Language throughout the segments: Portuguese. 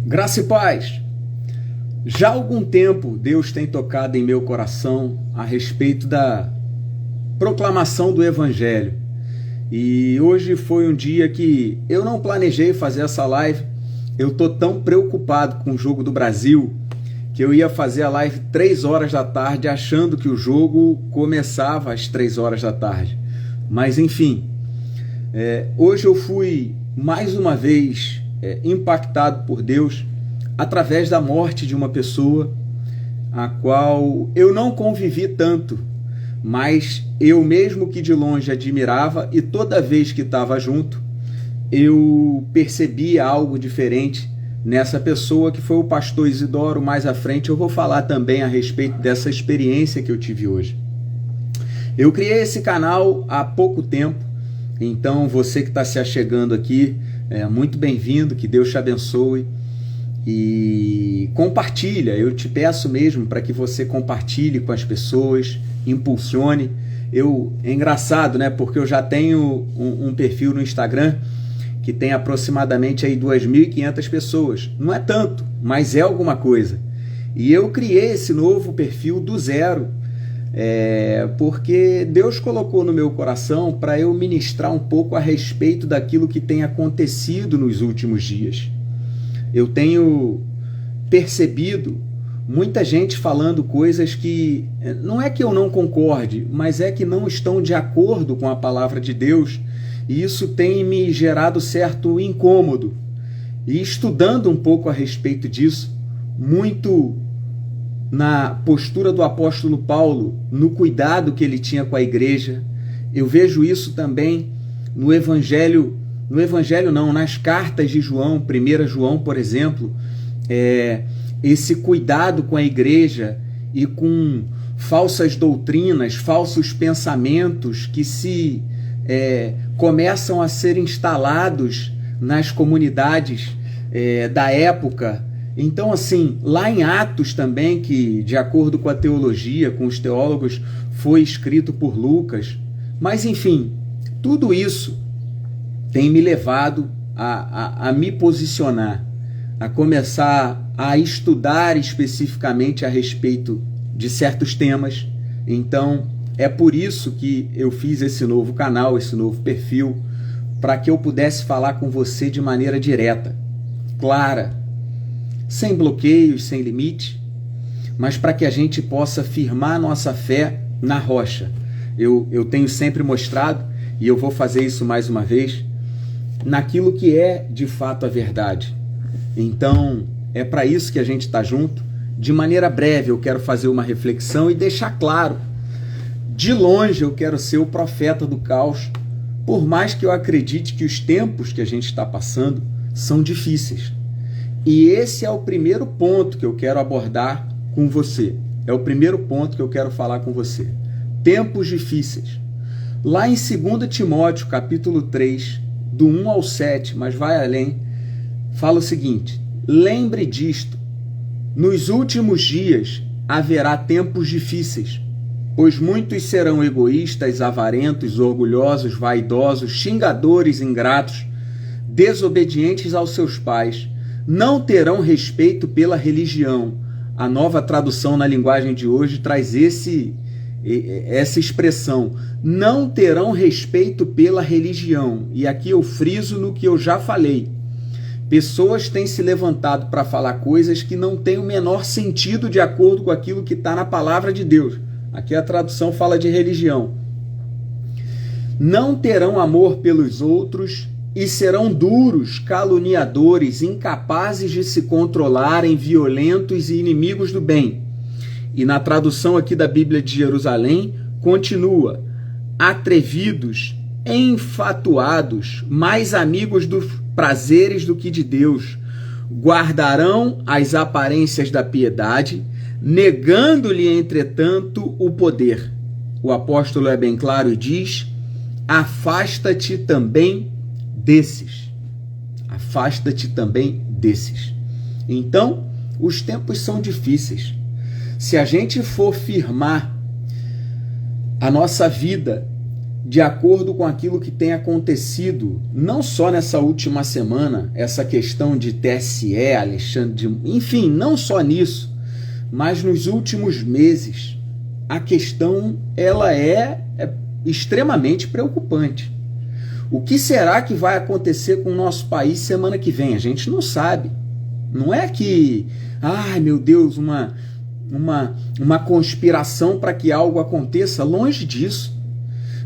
Graça e paz. Já há algum tempo Deus tem tocado em meu coração a respeito da proclamação do Evangelho. E hoje foi um dia que eu não planejei fazer essa live. Eu estou tão preocupado com o jogo do Brasil que eu ia fazer a live 3 horas da tarde achando que o jogo começava às 3 horas da tarde. Mas enfim, hoje eu fui mais uma vez impactado por Deus através da morte de uma pessoa a qual eu não convivi tanto, mas eu mesmo que de longe admirava, e toda vez que estava junto eu percebia algo diferente nessa pessoa, que foi o pastor Isidoro. Mais à frente eu vou falar também a respeito dessa experiência que eu tive hoje. Eu criei esse canal há pouco tempo, então você que está se achegando aqui, muito bem-vindo, que Deus te abençoe e compartilha. Eu te peço mesmo para que você compartilhe com as pessoas, impulsione. É engraçado, né? Porque eu já tenho um perfil no Instagram que tem aproximadamente aí 2.500 pessoas. Não é tanto, mas é alguma coisa. E eu criei esse novo perfil do zero, porque Deus colocou no meu coração para eu ministrar um pouco a respeito daquilo que tem acontecido nos últimos dias. Eu tenho percebido muita gente falando coisas que não é que eu não concorde, mas é que não estão de acordo com a palavra de Deus, e isso tem me gerado certo incômodo. E estudando um pouco a respeito disso, muito na postura do apóstolo Paulo, no cuidado que ele tinha com a igreja, eu vejo isso também nas cartas de João, 1 João, por exemplo, esse cuidado com a igreja e com falsas doutrinas, falsos pensamentos que começam a ser instalados nas comunidades da época. Então, assim, lá em Atos também, que de acordo com a teologia, com os teólogos, foi escrito por Lucas. Mas, enfim, tudo isso tem me levado a me posicionar, a começar a estudar especificamente a respeito de certos temas. Então, é por isso que eu fiz esse novo canal, esse novo perfil, para que eu pudesse falar com você de maneira direta, clara, sem bloqueios, sem limite, mas para que a gente possa firmar nossa fé na rocha. Eu tenho sempre mostrado, e eu vou fazer isso mais uma vez, naquilo que é de fato a verdade. Então, é para isso que a gente está junto. De maneira breve eu quero fazer uma reflexão e deixar claro, de longe eu quero ser o profeta do caos, por mais que eu acredite que os tempos que a gente está passando são difíceis. E esse é o primeiro ponto que eu quero abordar com você. É o primeiro ponto que eu quero falar com você. Tempos difíceis. Lá em 2 Timóteo, capítulo 3, do 1 ao 7, mas vai além, fala o seguinte: lembre disto, nos últimos dias haverá tempos difíceis, pois muitos serão egoístas, avarentos, orgulhosos, vaidosos, xingadores, ingratos, desobedientes aos seus pais, não terão respeito pela religião. A Nova Tradução na linguagem de hoje traz essa expressão, não terão respeito pela religião. E aqui eu friso no que eu já falei. Pessoas têm se levantado para falar coisas que não têm o menor sentido de acordo com aquilo que está na palavra de Deus. Aqui a tradução fala de religião. Não terão amor pelos outros e serão duros, caluniadores, incapazes de se controlarem, violentos e inimigos do bem. E na tradução aqui da Bíblia de Jerusalém, continua: atrevidos, enfatuados, mais amigos dos prazeres do que de Deus, guardarão as aparências da piedade, negando-lhe, entretanto, o poder. O apóstolo é bem claro e diz: afasta-te também desses. Afasta-te também desses. Então, os tempos são difíceis. Se a gente for firmar a nossa vida de acordo com aquilo que tem acontecido, não só nessa última semana, essa questão de TSE, Alexandre, enfim, não só nisso, mas nos últimos meses, a questão ela é extremamente preocupante. O que será que vai acontecer com o nosso país semana que vem? A gente não sabe. Não é que, ai meu Deus, uma conspiração para que algo aconteça, longe disso.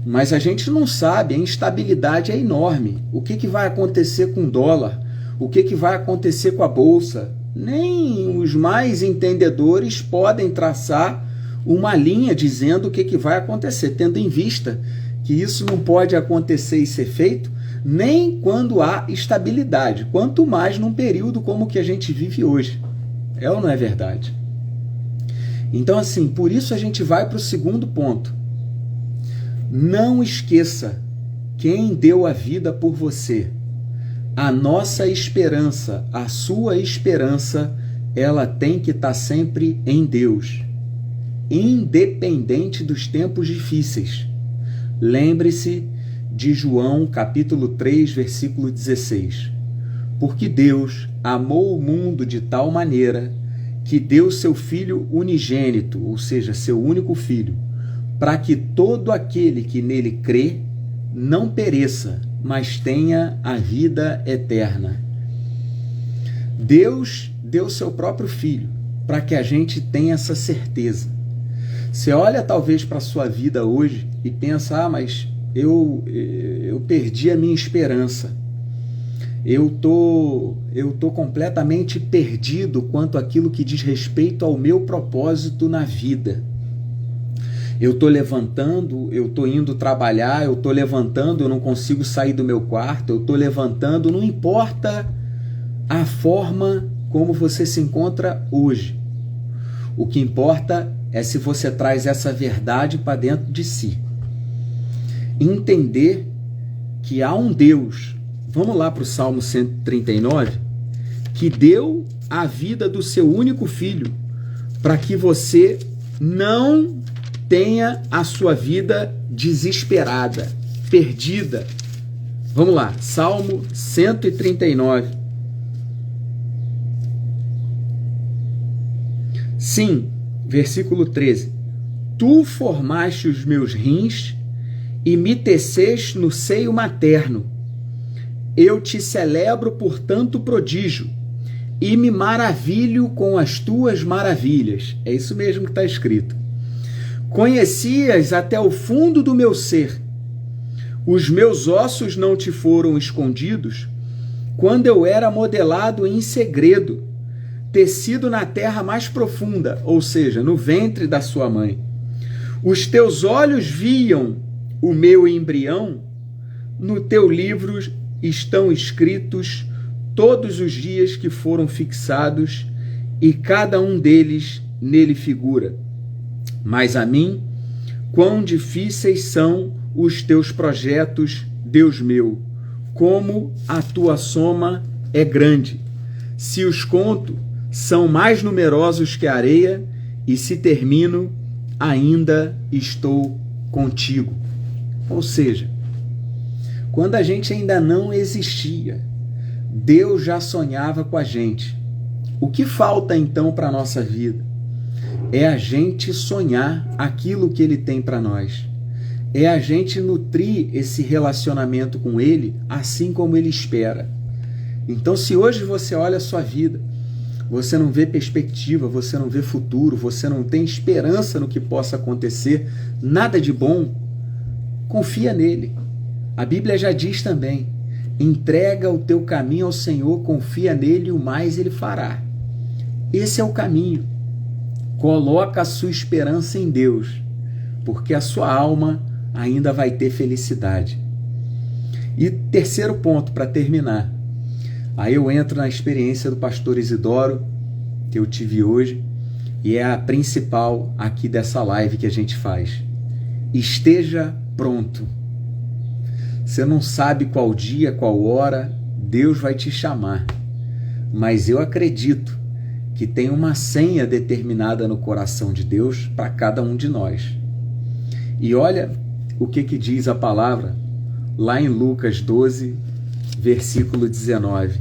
Mas a gente não sabe, a instabilidade é enorme. O que vai acontecer com o dólar? O que vai acontecer com a bolsa? Nem os mais entendedores podem traçar uma linha dizendo o que vai acontecer, tendo em vista que isso não pode acontecer e ser feito nem quando há estabilidade, quanto mais num período como o que a gente vive hoje. É ou não é verdade? Então, assim, por isso a gente vai para o segundo ponto. Não esqueça quem deu a vida por você. A nossa esperança, a sua esperança, ela tem que estar sempre em Deus, independente dos tempos difíceis. Lembre-se de João capítulo 3, versículo 16. Porque Deus amou o mundo de tal maneira que deu seu Filho unigênito, ou seja, seu único Filho, para que todo aquele que nele crê não pereça, mas tenha a vida eterna. Deus deu seu próprio Filho para que a gente tenha essa certeza. Você olha talvez para a sua vida hoje e pensa, mas eu perdi a minha esperança. Eu tô completamente perdido quanto àquilo que diz respeito ao meu propósito na vida. Eu estou levantando, eu estou indo trabalhar, eu estou levantando, eu não consigo sair do meu quarto, eu estou levantando, não importa a forma como você se encontra hoje. O que importa é se você traz essa verdade para dentro de si. Entender que há um Deus, vamos lá para o Salmo 139, que deu a vida do seu único filho para que você não tenha a sua vida desesperada, perdida. Vamos lá, Salmo 139. Sim, versículo 13. Tu formaste os meus rins e me teceste no seio materno. Eu te celebro por tanto prodígio e me maravilho com as tuas maravilhas. É isso mesmo que está escrito. Conhecias até o fundo do meu ser. Os meus ossos não te foram escondidos quando eu era modelado em segredo, tecido na terra mais profunda, ou seja, no ventre da sua mãe. Os teus olhos viam o meu embrião, no teu livro estão escritos todos os dias que foram fixados, e cada um deles nele figura. Mas a mim, quão difíceis são os teus projetos, Deus meu, como a tua soma é grande. Se os conto, são mais numerosos que a areia, e se termino, ainda estou contigo. Ou seja, quando a gente ainda não existia, Deus já sonhava com a gente. O que falta então para a nossa vida? É a gente sonhar aquilo que Ele tem para nós. É a gente nutrir esse relacionamento com Ele assim como Ele espera. Então, se hoje você olha a sua vida, você não vê perspectiva, você não vê futuro, você não tem esperança no que possa acontecer, nada de bom, confia nele. A Bíblia já diz também, entrega o teu caminho ao Senhor, confia nele e o mais Ele fará. Esse é o caminho. Coloca a sua esperança em Deus, porque a sua alma ainda vai ter felicidade. E terceiro ponto, para terminar. Aí eu entro na experiência do pastor Isidoro, que eu tive hoje, e é a principal aqui dessa live que a gente faz. Esteja pronto. Você não sabe qual dia, qual hora Deus vai te chamar, mas eu acredito que tem uma senha determinada no coração de Deus para cada um de nós. E olha, o que diz a palavra lá em Lucas 12, versículo 19.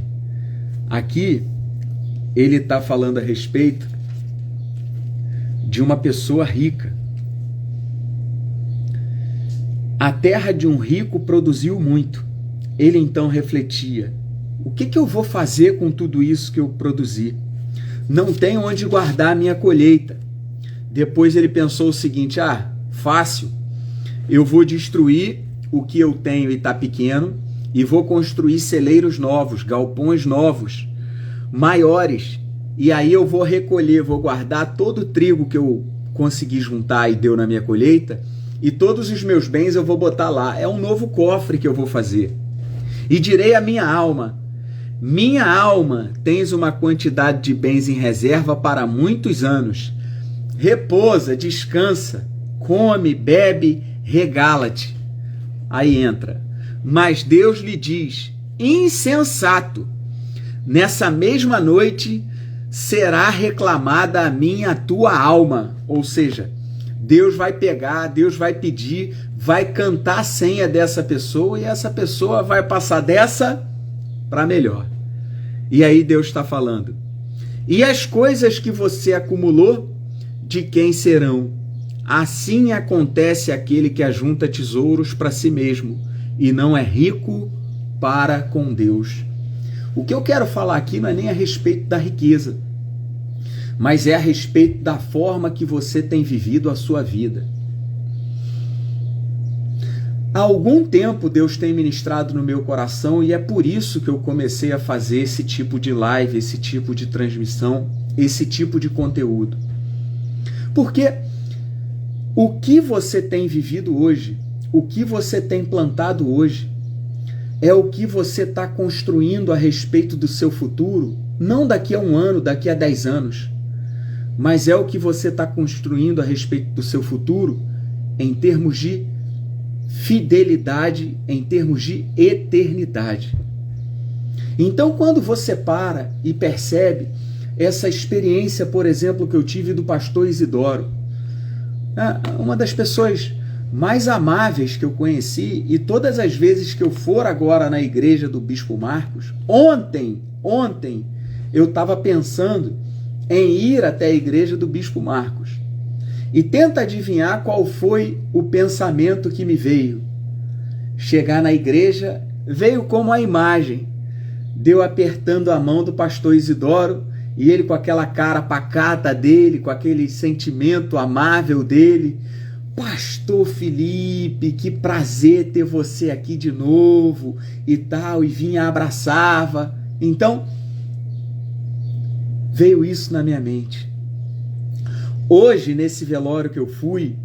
Aqui ele está falando a respeito de uma pessoa rica. A terra de um rico produziu muito. Ele então refletia: o que eu vou fazer com tudo isso que eu produzi? Não tenho onde guardar a minha colheita. Depois ele pensou o seguinte: fácil, eu vou destruir o que eu tenho e está pequeno e vou construir celeiros novos, galpões novos, maiores, e aí eu vou recolher, vou guardar todo o trigo que eu consegui juntar e deu na minha colheita, e todos os meus bens eu vou botar lá. É um novo cofre que eu vou fazer. E direi à minha alma: minha alma, tens uma quantidade de bens em reserva para muitos anos. Repousa, descansa, come, bebe, regala-te. Aí entra: mas Deus lhe diz: insensato, nessa mesma noite será reclamada a mim a tua alma. Ou seja, Deus vai pegar, Deus vai pedir, vai cantar a senha dessa pessoa e essa pessoa vai passar dessa para melhor. E aí Deus está falando: e as coisas que você acumulou, de quem serão? Assim acontece aquele que ajunta tesouros para si mesmo e não é rico para com Deus. O que eu quero falar aqui não é nem a respeito da riqueza, mas é a respeito da forma que você tem vivido a sua vida. Há algum tempo Deus tem ministrado no meu coração e é por isso que eu comecei a fazer esse tipo de live, esse tipo de transmissão, esse tipo de conteúdo. Porque o que você tem vivido hoje, o que você tem plantado hoje, é o que você está construindo a respeito do seu futuro, não daqui a 1 ano, daqui a 10 anos, mas é o que você está construindo a respeito do seu futuro em termos de fidelidade, em termos de eternidade. Então, quando você para e percebe essa experiência, por exemplo, que eu tive do pastor Isidoro, uma das pessoas mais amáveis que eu conheci, e todas as vezes que eu for agora na igreja do Bispo Marcos, ontem eu estava pensando em ir até a igreja do Bispo Marcos. E tenta adivinhar qual foi o pensamento que me veio. Chegar na igreja, veio como a imagem, deu apertando a mão do pastor Isidoro, e ele com aquela cara pacata dele, com aquele sentimento amável dele: pastor Felipe, que prazer ter você aqui de novo, e tal, e vinha, abraçava. Então, veio isso na minha mente. Hoje, nesse velório que eu fui,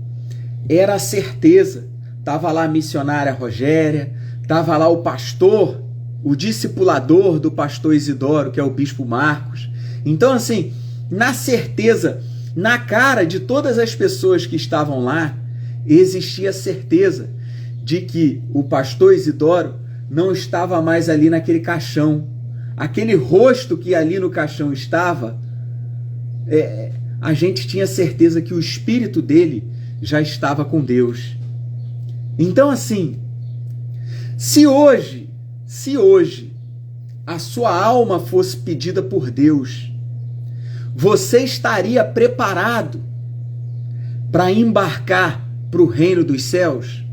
era a certeza. Estava lá a missionária Rogéria, estava lá o pastor, o discipulador do pastor Isidoro, que é o Bispo Marcos. Então, assim, na certeza, na cara de todas as pessoas que estavam lá, existia a certeza de que o pastor Isidoro não estava mais ali naquele caixão. Aquele rosto que ali no caixão estava, a gente tinha certeza que o espírito dele já estava com Deus. Então, assim, se hoje a sua alma fosse pedida por Deus, você estaria preparado para embarcar para o reino dos céus?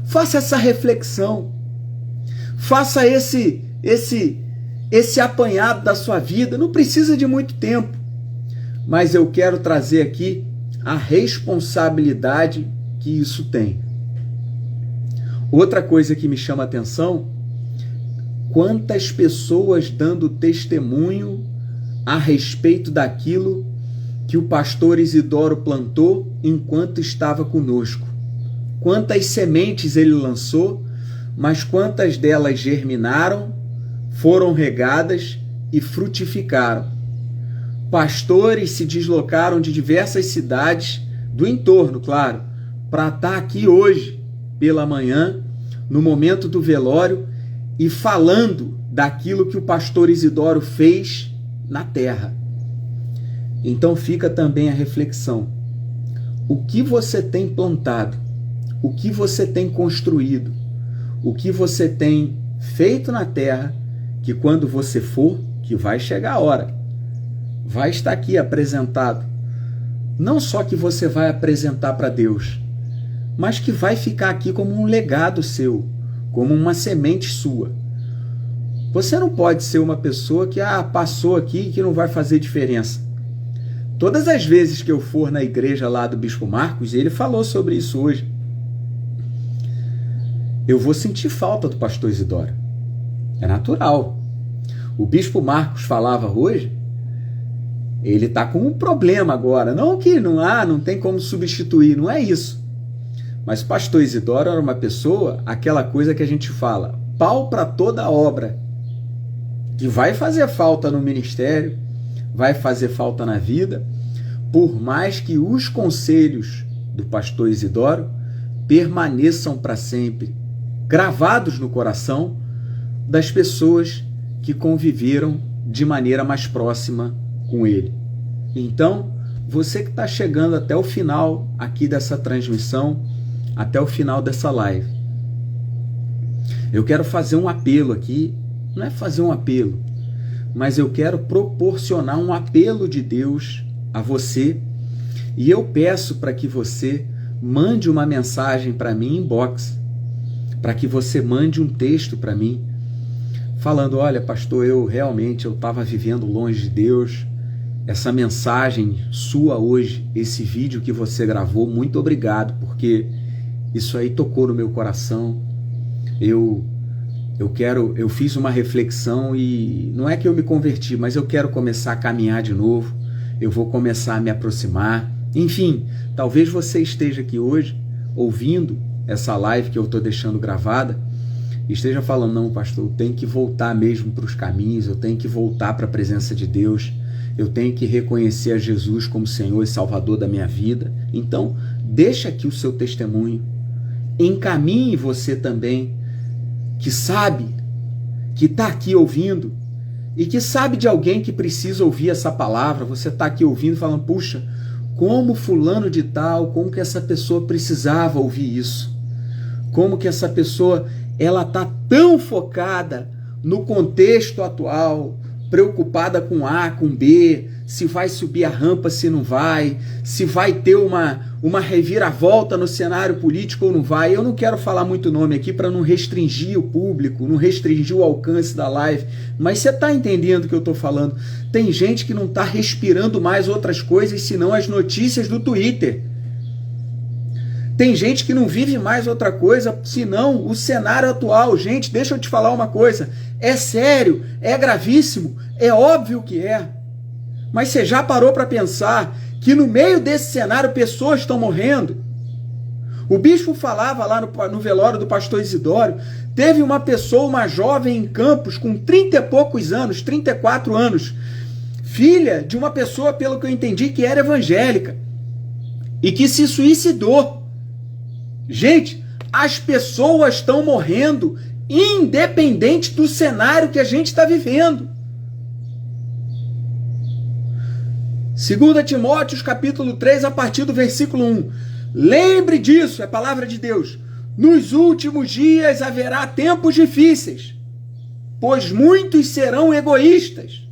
Faça essa reflexão. Faça esse apanhado da sua vida. Não precisa de muito tempo, mas eu quero trazer aqui a responsabilidade que isso tem. Outra coisa que me chama a atenção: quantas pessoas dando testemunho a respeito daquilo que o pastor Isidoro plantou enquanto estava conosco. Quantas sementes ele lançou, mas quantas delas germinaram, foram regadas e frutificaram. Pastores se deslocaram de diversas cidades do entorno, claro, para estar aqui hoje pela manhã, no momento do velório, e falando daquilo que o pastor Isidoro fez na terra. Então fica também a reflexão: o que você tem plantado? o que você tem construído, o que você tem feito na terra, que quando você for, que vai chegar a hora, vai estar aqui apresentado. Não só que você vai apresentar para Deus, mas que vai ficar aqui como um legado seu, como uma semente sua. Você não pode ser uma pessoa que passou aqui e que não vai fazer diferença. Todas as vezes que eu for na igreja lá do Bispo Marcos, ele falou sobre isso hoje, eu vou sentir falta do pastor Isidoro. É natural. O Bispo Marcos falava hoje, ele está com um problema agora. Não que não tem como substituir, não é isso. Mas o pastor Isidoro era uma pessoa, aquela coisa que a gente fala, pau para toda obra, que vai fazer falta no ministério, vai fazer falta na vida, por mais que os conselhos do pastor Isidoro permaneçam para sempre, gravados no coração das pessoas que conviveram de maneira mais próxima com ele. Então, você que está chegando até o final aqui dessa transmissão, até o final dessa live, eu quero fazer um apelo aqui, não é fazer um apelo, mas eu quero proporcionar um apelo de Deus a você, e eu peço para que você mande uma mensagem para mim em inbox, para que você mande um texto para mim, falando, olha pastor, eu estava vivendo longe de Deus, essa mensagem sua hoje, esse vídeo que você gravou, muito obrigado, porque isso aí tocou no meu coração, eu fiz uma reflexão e não é que eu me converti, mas eu quero começar a caminhar de novo, eu vou começar a me aproximar, enfim, talvez você esteja aqui hoje, ouvindo essa live que eu estou deixando gravada, esteja falando, não pastor, eu tenho que voltar mesmo para os caminhos, eu tenho que voltar para a presença de Deus, eu tenho que reconhecer a Jesus como Senhor e Salvador da minha vida. Então, deixa aqui o seu testemunho, encaminhe você também, que sabe, que está aqui ouvindo, e que sabe de alguém que precisa ouvir essa palavra, você está aqui ouvindo falando, puxa, como fulano de tal, como que essa pessoa precisava ouvir isso, como que essa pessoa, ela está tão focada no contexto atual, preocupada com A, com B, se vai subir a rampa, se não vai, se vai ter uma reviravolta no cenário político ou não vai. Eu não quero falar muito nome aqui para não restringir o público, não restringir o alcance da live, mas você está entendendo o que eu estou falando. Tem gente que não está respirando mais outras coisas senão as notícias do Twitter. Tem gente que não vive mais outra coisa senão o cenário atual. Gente, deixa eu te falar uma coisa. É sério, é gravíssimo, é óbvio que é. Mas você já parou para pensar que no meio desse cenário pessoas estão morrendo? O bispo falava lá no velório do pastor Isidoro, teve uma pessoa, uma jovem em Campos, com 30 e poucos anos, 34 anos, filha de uma pessoa, pelo que eu entendi, que era evangélica, e que se suicidou. Gente, as pessoas estão morrendo, independente do cenário que a gente está vivendo. 2 Timóteo, capítulo 3, a partir do versículo 1. Lembre disso, é a palavra de Deus. Nos últimos dias haverá tempos difíceis, pois muitos serão egoístas.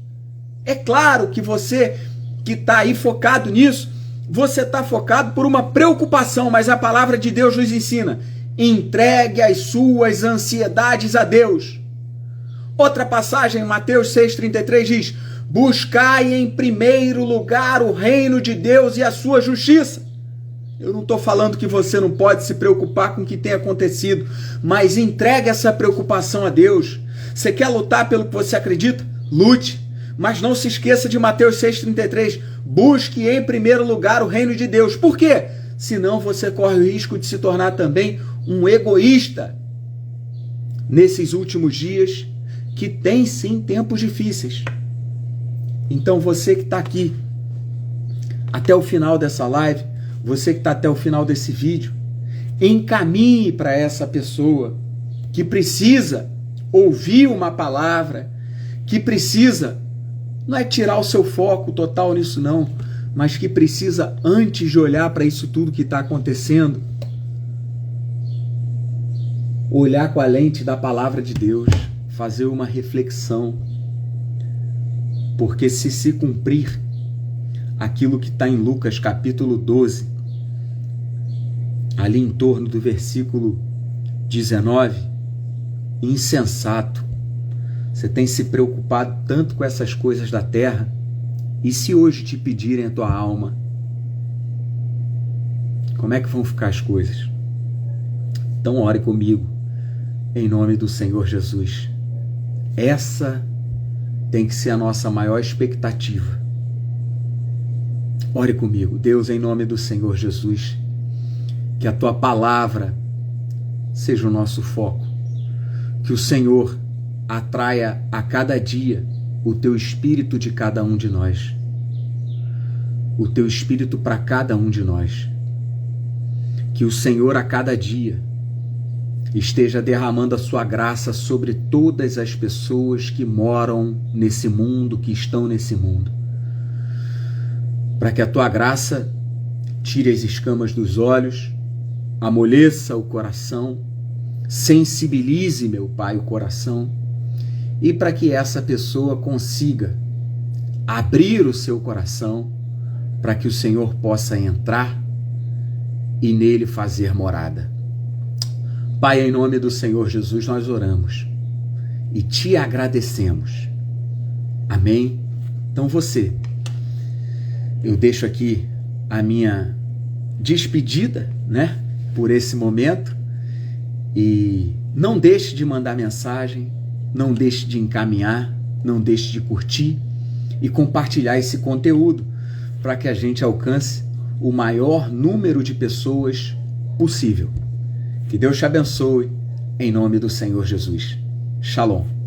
É claro que você que está aí focado nisso, você está focado por uma preocupação, mas a palavra de Deus nos ensina, entregue as suas ansiedades a Deus. Outra passagem, Mateus 6,33 diz, buscai em primeiro lugar o reino de Deus e a sua justiça. Eu não estou falando que você não pode se preocupar com o que tem acontecido, mas entregue essa preocupação a Deus. Você quer lutar pelo que você acredita? Lute. Mas não se esqueça de Mateus 6,33. Busque em primeiro lugar o reino de Deus. Por quê? Senão você corre o risco de se tornar também um egoísta nesses últimos dias, que tem sim tempos difíceis. Então você que está aqui até o final dessa live, você que está até o final desse vídeo, encaminhe para essa pessoa que precisa ouvir uma palavra, que precisa, não é tirar o seu foco total nisso não, mas que precisa, antes de olhar para isso tudo que está acontecendo, olhar com a lente da palavra de Deus, fazer uma reflexão, porque se cumprir aquilo que está em Lucas capítulo 12, ali em torno do versículo 19, insensato, você tem se preocupado tanto com essas coisas da terra, e se hoje te pedirem a tua alma, como é que vão ficar as coisas? Então ore comigo, em nome do Senhor Jesus. Essa tem que ser a nossa maior expectativa. Ore comigo. Deus, em nome do Senhor Jesus, que a tua palavra seja o nosso foco, que o Senhor atraia a cada dia o teu espírito de cada um de nós, o teu espírito para cada um de nós, que o Senhor a cada dia esteja derramando a sua graça sobre todas as pessoas que moram nesse mundo, que estão nesse mundo, para que a tua graça tire as escamas dos olhos, amoleça o coração, sensibilize, meu Pai, o coração, e para que essa pessoa consiga abrir o seu coração para que o Senhor possa entrar e nele fazer morada. Pai, em nome do Senhor Jesus, nós oramos e te agradecemos. Amém? Então eu deixo aqui a minha despedida, né, por esse momento, e não deixe de mandar mensagem, não deixe de encaminhar, não deixe de curtir e compartilhar esse conteúdo para que a gente alcance o maior número de pessoas possível. Que Deus te abençoe, em nome do Senhor Jesus. Shalom.